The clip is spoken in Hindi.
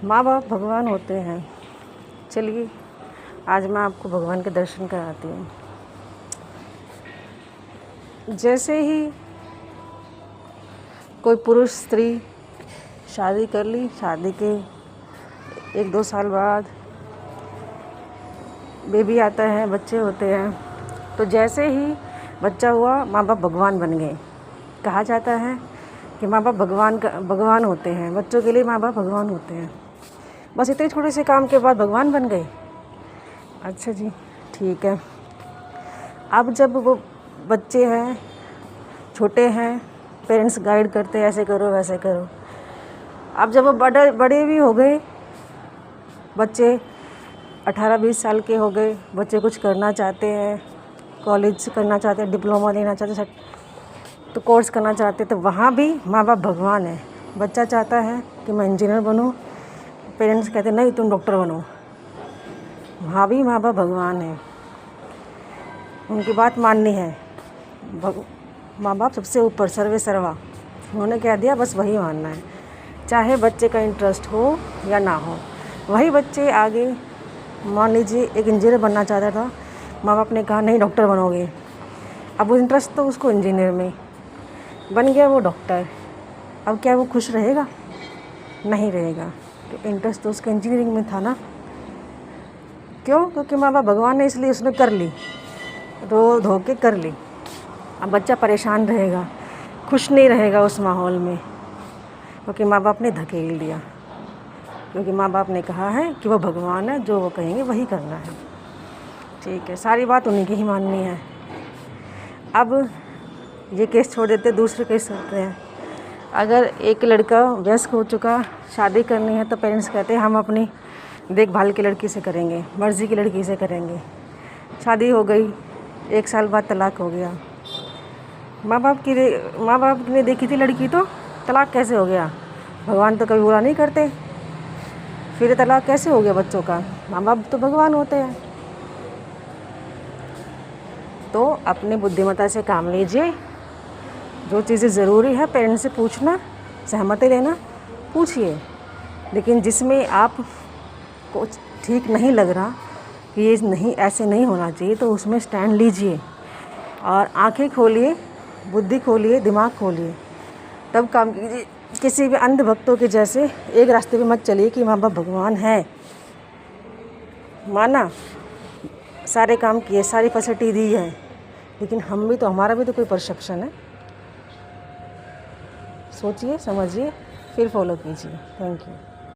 माँ बाप भगवान होते हैं। चलिए आज मैं आपको भगवान के दर्शन कराती हूँ। जैसे ही कोई पुरुष स्त्री शादी कर ली, शादी के 1-2 साल बाद बेबी आता है, बच्चे होते हैं, तो जैसे ही बच्चा हुआ माँ बाप भगवान बन गए। कहा जाता है कि माँ बाप भगवान होते हैं, बच्चों के लिए माँ बाप भगवान होते हैं। बस इतने छोटे से काम के बाद भगवान बन गए। अच्छा जी, ठीक है। अब जब वो बच्चे हैं, छोटे हैं, पेरेंट्स गाइड करते हैं ऐसे करो वैसे करो। अब जब वो बड़े भी हो गए, बच्चे 18-20 साल के हो गए, बच्चे कुछ करना चाहते हैं, कॉलेज करना चाहते हैं, डिप्लोमा लेना चाहते हैं, तो कोर्स करना चाहते हैं, तो वहाँ भी माँ बाप भगवान है। बच्चा चाहता है कि मैं इंजीनियर बनूँ, पेरेंट्स कहते हैं नहीं तुम डॉक्टर बनो। वहाँ भी माँ बाप भगवान है, उनकी बात माननी है। माँ बाप सबसे ऊपर, सर्वे सर्वा। उन्होंने कह दिया बस वही मानना है, चाहे बच्चे का इंटरेस्ट हो या ना हो। वही बच्चे आगे मान लीजिए एक इंजीनियर बनना चाहता था, माँ बाप ने कहा नहीं डॉक्टर बनोगे। अब वो इंटरेस्ट तो उसको इंजीनियर में, बन गया वो डॉक्टर। अब क्या वो खुश रहेगा? नहीं रहेगा, तो इंटरेस्ट तो उसका इंजीनियरिंग में था ना। क्यों? क्योंकि माँ बाप भगवान ने, इसलिए उसने कर ली, रो धो के कर ली। अब बच्चा परेशान रहेगा, खुश नहीं रहेगा उस माहौल में, क्योंकि माँ बाप ने धकेल दिया। क्योंकि माँ बाप ने कहा है कि वो भगवान है, जो वो कहेंगे वही करना है। ठीक है, सारी बात उन्हीं की ही माननी है। अब ये केस छोड़ देते, दूसरे केस होते हैं। अगर एक लड़का वयस्क हो चुका, शादी करनी है, तो पेरेंट्स कहते हैं हम अपनी देखभाल की लड़की से करेंगे, मर्ज़ी की लड़की से करेंगे। शादी हो गई, 1 साल बाद तलाक हो गया। माँ बाप ने देखी थी लड़की, तो तलाक कैसे हो गया? भगवान तो कभी बुरा नहीं करते, फिर तलाक कैसे हो गया बच्चों का? माँ बाप तो भगवान होते हैं। तो अपनी बुद्धिमत्ता से काम लीजिए। जो चीज़ें ज़रूरी है पेरेंट्स से पूछना, सहमति लेना, पूछिए। लेकिन जिसमें आप को ठीक नहीं लग रहा कि ये नहीं, ऐसे नहीं होना चाहिए, तो उसमें स्टैंड लीजिए और आंखें खोलिए, बुद्धि खोलिए, दिमाग खोलिए, तब काम कीजिए। किसी भी अंधभक्तों के जैसे एक रास्ते पे मत चलिए कि माँ बाप भगवान है। माना, सारे काम किए, सारी फैसिलिटी दी है, लेकिन हमारा भी तो कोई परसेप्शन है। सोचिए, समझिए, फिर फॉलो कीजिए। Thank you.